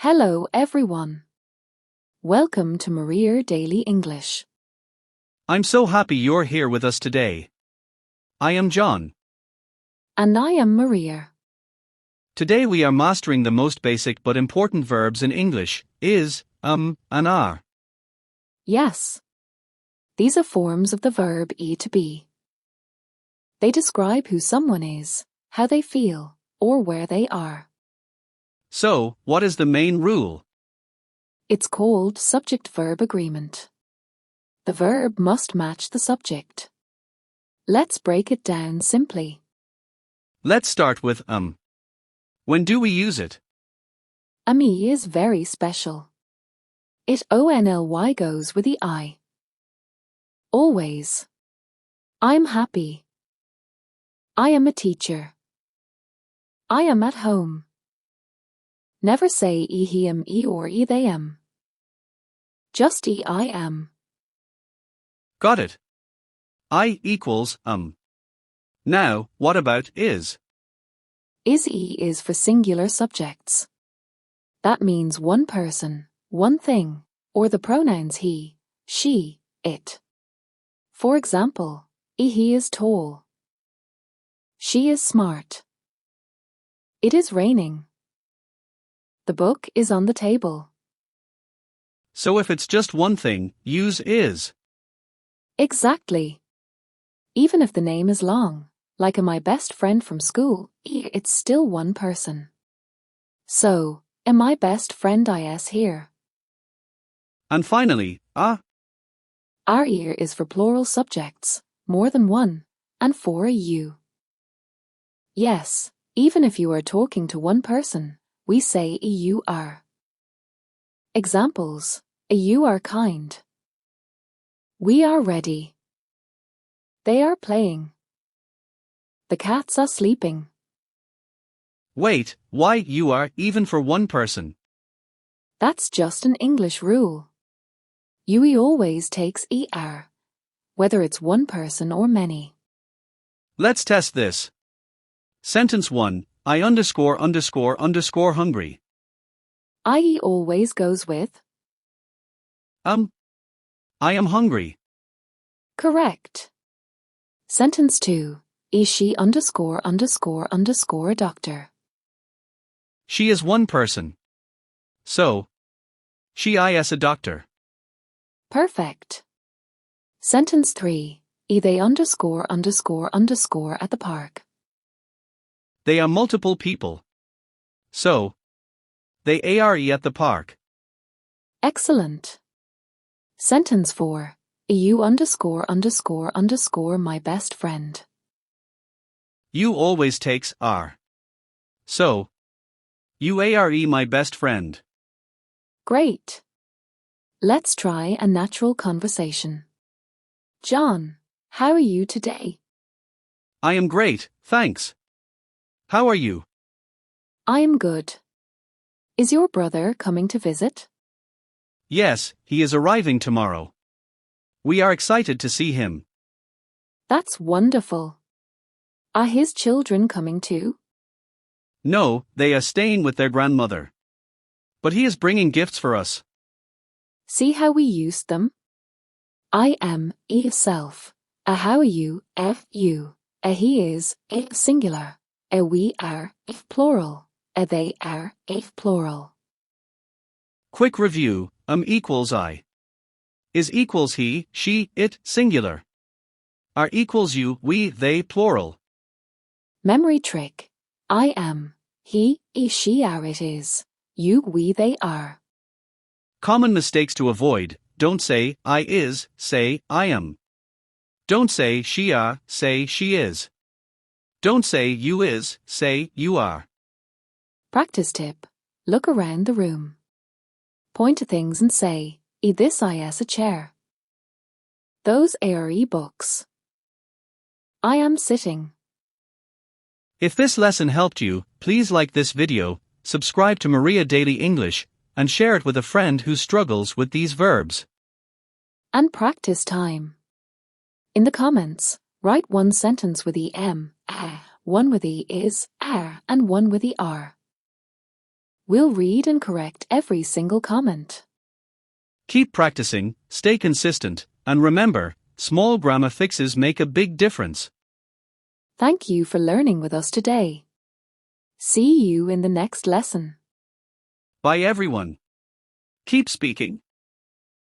Hello everyone. Welcome to Maria Daily English. I'm so happy you're here with us today. I am John. And I am Maria. Today we are mastering the most basic but important verbs in English, is, and are. Yes. These are forms of the verb to be. They describe who someone is, how they feel, or where they are. So, what is the main rule? It's called subject-verb agreement. The verb must match the subject. Let's break it down simply. Let's start with When do we use it? Me is very special. It only goes with the I. Always. I'm happy. I am a teacher. I am at home. Never say he am or they am. Just I am. Got it. I equals Now, what about is? Is for singular subjects. That means one person, one thing, or the pronouns he, she, it. For example, he is tall. She is smart. It is raining. The book is on the table. So if it's just one thing, use is. Exactly. Even if the name is long, like my best friend from school, it's still one person. So, my best friend is here. And finally, Our is for plural subjects, more than one, and for a you. Yes, even if you are talking to one person, we say you are. Examples: you are kind. We are ready. They are playing. The cats are sleeping. Wait, why you are even for one person? That's just an English rule. You always takes er, whether it's one person or many. Let's test this. Sentence 1, I ___ hungry. I always goes with I am hungry. correct. Sentence 2, is she ___ a doctor? She is one person. So, she is a doctor. Perfect. Sentence 3, they ___ at the park. They are multiple people. So, they are at the park. Excellent. Sentence 4, you ___ my best friend. You always takes are. So, you are my best friend. Great. Let's try a natural conversation. John, how are you today? I am great, thanks. How are you? I am good. Is your brother coming to visit? Yes, he is arriving tomorrow. We are excited to see him. That's wonderful. Are his children coming too? No, they are staying with their grandmother. But he is bringing gifts for us. See how we used them? I am self. How are you? You. He is singular. We are plural. They are plural. Quick review, equals I. Is equals he, she, it, singular. Are equals you, we, they, plural. Memory trick. I am. He, she, are, it is. You, we, they are. Common mistakes to avoid: don't say I is, say I am. Don't say she are, say she is. Don't say you is, say you are. Practice tip. Look around the room. Point to things and say, this is a chair. Those are books. I am sitting. If this lesson helped you, please like this video, subscribe to Maria Daily English, and share it with a friend who struggles with these verbs. And practice time. In the comments, write one sentence with the one with the is, and one with the are. We'll read and correct every single comment. Keep practicing, stay consistent, and remember, small grammar fixes make a big difference. Thank you for learning with us today. See you in the next lesson. Bye everyone. Keep speaking.